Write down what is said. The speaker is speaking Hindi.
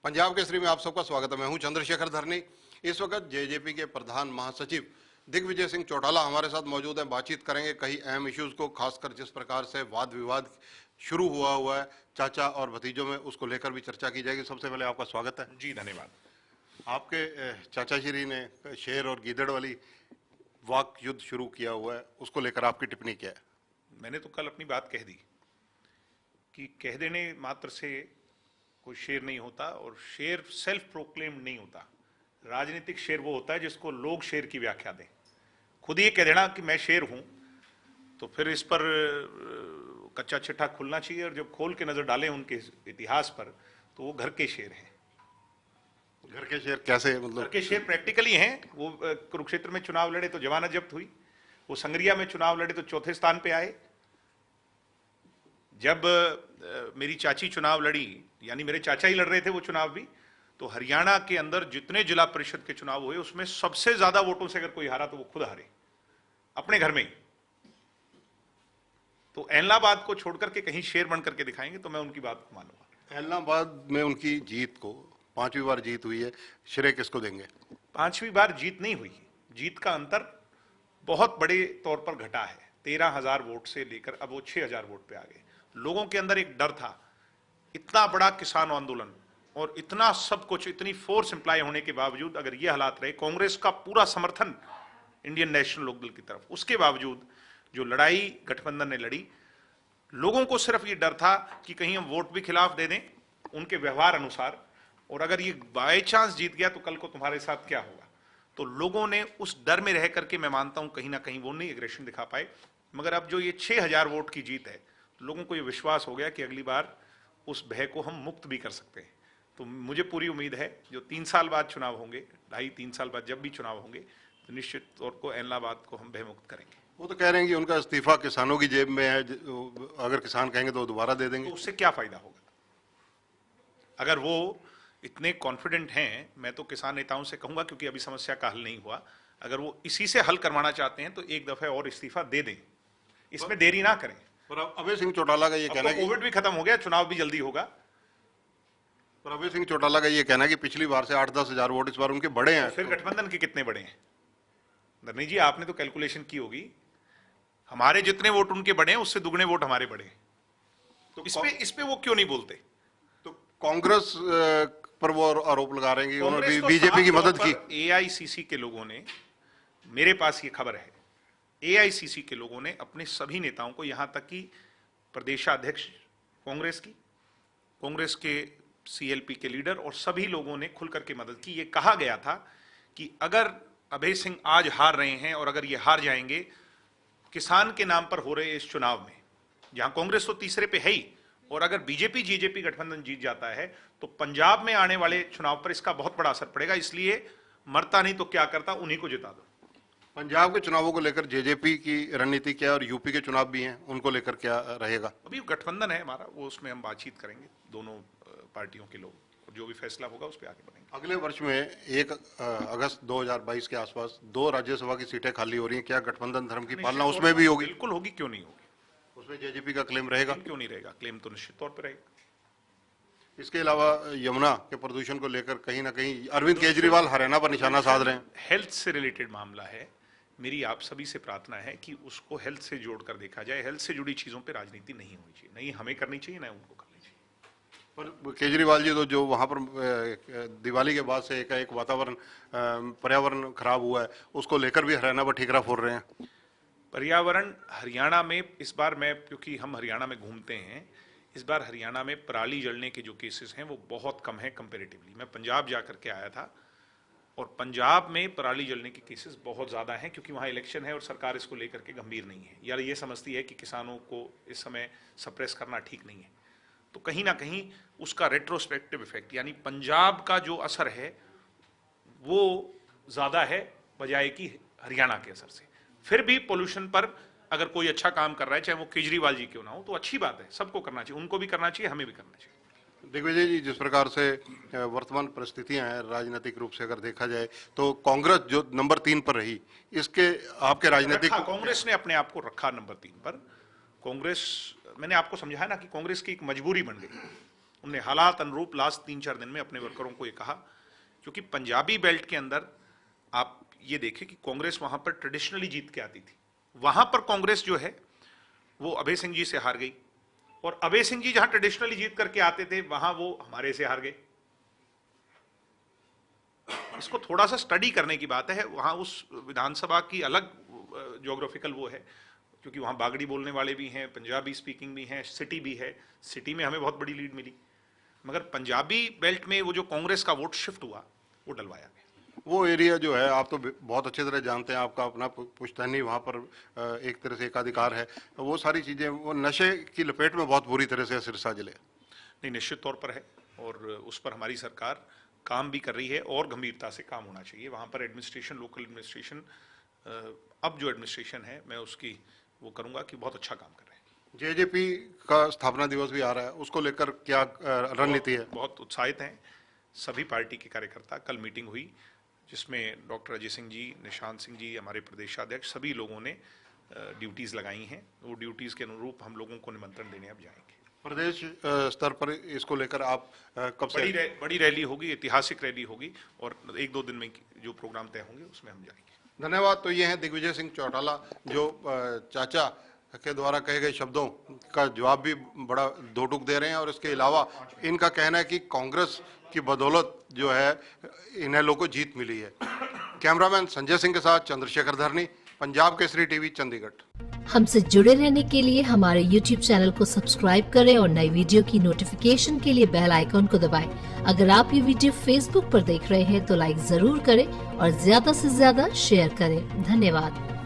पंजाब केसरी में आप सबका स्वागत है। मैं हूं चंद्रशेखर धरनी। इस वक्त जेजेपी के प्रधान महासचिव दिग्विजय सिंह चौटाला हमारे साथ मौजूद हैं। बातचीत करेंगे कई अहम इश्यूज को, खासकर जिस प्रकार से वाद विवाद शुरू हुआ है चाचा और भतीजों में, उसको लेकर भी चर्चा की जाएगी। सबसे पहले आपका स्वागत है। जी धन्यवाद। आपके चाचा श्री ने शेर और गीदड़ वाली वाक युद्ध शुरू किया हुआ है, उसको लेकर आपकी टिप्पणी क्या है? मैंने तो कल अपनी बात कह दी कि कह देने मात्र से कोई शेर नहीं होता, और शेर सेल्फ प्रोक्लेम्ड नहीं होता। राजनीतिक शेर वो होता है जिसको लोग शेर की व्याख्या दें। खुद ही कह देना कि मैं शेर हूं, तो फिर इस पर कच्चा चिट्ठा खुलना चाहिए, और जब खोल के नजर डालें उनके इतिहास पर तो वो घर के शेर हैं। घर के शेर कैसे? मतलब घर के शेर प्रैक्टिकली हैं। वो कुरुक्षेत्र में चुनाव लड़े तो जमानत जब्त हुई, वो संगरिया में चुनाव लड़े तो चौथे स्थान पे आए। जब मेरी चाची चुनाव लड़ी, यानी मेरे चाचा ही लड़ रहे थे वो चुनाव भी, तो हरियाणा के अंदर जितने जिला परिषद के चुनाव हुए उसमें सबसे ज्यादा वोटों से अगर कोई हारा तो वो खुद हारे, अपने घर में ही। तो ऐलनाबाद को छोड़कर के कहीं शेर बन करके दिखाएंगे तो मैं उनकी बात को मानूंगा। ऐलनाबाद में उनकी जीत को, 5वीं बार जीत हुई है, श्रेय किसको देंगे? 5वीं बार जीत नहीं हुई, जीत का अंतर बहुत बड़े तौर पर घटा है। 13,000 वोट से लेकर अब वो 6,000 वोट पे आ गए। लोगों के अंदर एक डर था, इतना बड़ा किसान आंदोलन और इतना सब कुछ, इतनी फोर्स इंप्लाई होने के बावजूद अगर ये हालात रहे, कांग्रेस का पूरा समर्थन इंडियन नेशनल लोकदल की तरफ, उसके बावजूद जो लड़ाई गठबंधन ने लड़ी, लोगों को सिर्फ ये डर था कि कहीं हम वोट भी खिलाफ दे दें उनके व्यवहार अनुसार, और अगर ये बाय चांस जीत गया तो कल को तुम्हारे साथ क्या होगा। तो लोगों ने उस डर में रह करके, मैं मानता हूं कहीं ना कहीं वो नहीं एग्रेशन दिखा पाए। मगर अब जो ये 6,000 वोट की जीत है, लोगों को ये विश्वास हो गया कि अगली बार उस भय को हम मुक्त भी कर सकते हैं। तो मुझे पूरी उम्मीद है जो 3 साल बाद चुनाव होंगे, 2.5-3 साल बाद जब भी चुनाव होंगे, तो निश्चित तौर को ऐलनाबाद को हम भय मुक्त करेंगे। वो तो कह रहे हैं कि उनका इस्तीफा किसानों की जेब में है, अगर किसान कहेंगे तो दोबारा दे देंगे। तो उससे क्या फायदा होगा? अगर वो इतने कॉन्फिडेंट हैं, मैं तो किसान नेताओं से कहूंगा, क्योंकि अभी समस्या का हल नहीं हुआ, अगर वो इसी से हल करवाना चाहते हैं तो एक दफे और इस्तीफा दे दें, इसमें देरी ना करें। पर अभय सिंह चौटाला का ये कहना है कि कोविड भी खत्म हो गया, चुनाव भी जल्दी होगा। पर अभय सिंह चौटाला का ये कहना है कि पिछली बार से 8-10 हजार वोट इस बार उनके बड़े हैं। फिर गठबंधन के कितने बड़े हैं? धरनी जी, आपने तो कैलकुलेशन की होगी, हमारे जितने वोट उनके बड़े हैं उससे दुगने वोट हमारे बड़े हैं। तो इस पे वो क्यों नहीं बोलते? तो कांग्रेस पर वो आरोप लगा रहे हैं कि उन्होंने बीजेपी की मदद की। एआईसीसी के लोगों ने, मेरे पास ये खबर है, एआईसीसी के लोगों ने अपने सभी नेताओं को, यहां तक कि प्रदेशाध्यक्ष कांग्रेस की, कांग्रेस के सीएलपी के लीडर और सभी लोगों ने खुल करके मदद की। ये कहा गया था कि अगर अभय सिंह आज हार रहे हैं और अगर ये हार जाएंगे किसान के नाम पर हो रहे इस चुनाव में, जहां कांग्रेस तो तीसरे पे है ही, और अगर बीजेपी जेजेपी गठबंधन जीत जाता है तो पंजाब में आने वाले चुनाव पर इसका बहुत बड़ा असर पड़ेगा। इसलिए मरता नहीं तो क्या करता, उन्हीं को जिता दो। पंजाब के चुनावों को लेकर जेजेपी की रणनीति क्या है, और यूपी के चुनाव भी हैं, उनको लेकर क्या रहेगा? अभी गठबंधन है हमारा, वो उसमें हम बातचीत करेंगे दोनों पार्टियों के लोग, और जो भी फैसला होगा उस पर आगे बढ़ेंगे। अगले वर्ष में 1 अगस्त 2022 के आसपास 2 राज्यसभा की सीटें खाली हो रही हैं, क्या गठबंधन धर्म की पालना उसमें भी होगी? बिल्कुल होगी, क्यों नहीं होगी। उसमें जेजेपी का क्लेम रहेगा? क्यों नहीं रहेगा, क्लेम तो निश्चित तौर पर रहेगा। इसके अलावा यमुना के प्रदूषण को लेकर कहीं ना कहीं अरविंद केजरीवाल हरियाणा पर निशाना साध रहे हैं। हेल्थ से रिलेटेड मामला है, मेरी आप सभी से प्रार्थना है कि उसको हेल्थ से जोड़कर देखा जाए। हेल्थ से जुड़ी चीजों पे राजनीति नहीं होनी चाहिए, नहीं हमें करनी चाहिए, ना उनको करनी चाहिए। पर केजरीवाल जी तो जो वहां पर दिवाली के बाद से एक वातावरण, पर्यावरण खराब हुआ है, उसको लेकर भी हरियाणा पर ठीकरा फोड़ रहे हैं। पर्यावरण हरियाणा में इस बार, मैं क्योंकि हम हरियाणा में घूमते हैं, इस बार हरियाणा में पराली जलने के जो केसेस हैं वो बहुत कम है कंपेरेटिवली। मैं पंजाब जाकर के आया था और पंजाब में पराली जलने के केसेस बहुत ज़्यादा हैं, क्योंकि वहाँ इलेक्शन है और सरकार इसको लेकर के गंभीर नहीं है, या ये समझती है कि किसानों को इस समय सप्रेस करना ठीक नहीं है। तो कहीं ना कहीं उसका रेट्रोस्पेक्टिव इफेक्ट, यानी पंजाब का जो असर है वो ज़्यादा है बजाय कि हरियाणा के असर से। फिर भी पोल्यूशन पर अगर कोई अच्छा काम कर रहा है, चाहे वो केजरीवाल जी क्यों ना हो, तो अच्छी बात है, सबको करना चाहिए, उनको भी करना चाहिए, हमें भी करना चाहिए। दिग्विजय जी, जिस प्रकार से वर्तमान परिस्थितियां हैं राजनीतिक रूप से अगर देखा जाए, तो कांग्रेस जो नंबर 3 पर रही, इसके आपके राजनीतिक, कांग्रेस ने अपने आप को रखा नंबर 3 पर। कांग्रेस, मैंने आपको समझाया ना कि कांग्रेस की एक मजबूरी बन गई, उन्होंने हालात अनुरूप लास्ट 3-4 दिन में अपने वर्करों को ये कहा, क्योंकि पंजाबी बेल्ट के अंदर आप ये देखें कि कांग्रेस वहां पर ट्रेडिशनली जीत के आती थी, वहां पर कांग्रेस जो है वो अभय सिंह जी से हार गई, और अभय सिंह जी जहां ट्रेडिशनली जीत करके आते थे वहां वो हमारे से हार गए। इसको थोड़ा सा स्टडी करने की बात है। वहां उस विधानसभा की अलग ज्योग्राफिकल वो है, क्योंकि वहां बागड़ी बोलने वाले भी हैं, पंजाबी स्पीकिंग भी हैं, सिटी भी है। सिटी में हमें बहुत बड़ी लीड मिली, मगर पंजाबी बेल्ट में वो जो कांग्रेस का वोट शिफ्ट हुआ वो डलवाया गया। वो एरिया जो है आप तो बहुत अच्छी तरह जानते हैं, आपका अपना पुश्तैनी वहाँ पर एक तरह से एकाधिकार है, वो सारी चीज़ें वो नशे की लपेट में बहुत बुरी तरह से सिरसा जिले। नहीं, निश्चित तौर पर है, और उस पर हमारी सरकार काम भी कर रही है, और गंभीरता से काम होना चाहिए। वहाँ पर एडमिनिस्ट्रेशन, लोकल एडमिनिस्ट्रेशन, अब जो एडमिनिस्ट्रेशन है मैं उसकी वो करूँगा कि बहुत अच्छा काम कर रहे हैं। जेजेपी का स्थापना दिवस भी आ रहा है, उसको लेकर क्या रणनीति है? बहुत उत्साहित हैं सभी पार्टी के कार्यकर्ता। कल मीटिंग हुई जिसमें डॉक्टर अजय सिंह जी, निशांत सिंह जी, हमारे प्रदेशाध्यक्ष, सभी लोगों ने ड्यूटीज लगाई हैं। वो ड्यूटीज के अनुरूप हम लोगों को निमंत्रण देने अब जाएंगे। प्रदेश स्तर पर इसको लेकर आप कब से? बड़ी रैली होगी, ऐतिहासिक रैली होगी, और 1-2 दिन में जो प्रोग्राम तय होंगे उसमें हम जाएंगे। धन्यवाद। तो ये हैं दिग्विजय सिंह चौटाला, जो चाचा के द्वारा कहे गए शब्दों का जवाब भी बड़ा दो टूक दे रहे हैं, और इसके अलावा इनका कहना है कि कांग्रेस की बदौलत जो है इन्हें लोगों को जीत मिली है। कैमरामैन संजय सिंह के साथ चंद्रशेखर धरनी, पंजाब केसरी टीवी, चंडीगढ़। हमसे जुड़े रहने के लिए हमारे YouTube चैनल को सब्सक्राइब करें और नई वीडियो की नोटिफिकेशन के लिए बेल आइकॉन को दबाएं। अगर आप ये वीडियो Facebook पर देख रहे हैं तो लाइक जरूर करें और ज्यादा से ज्यादा शेयर करें। धन्यवाद।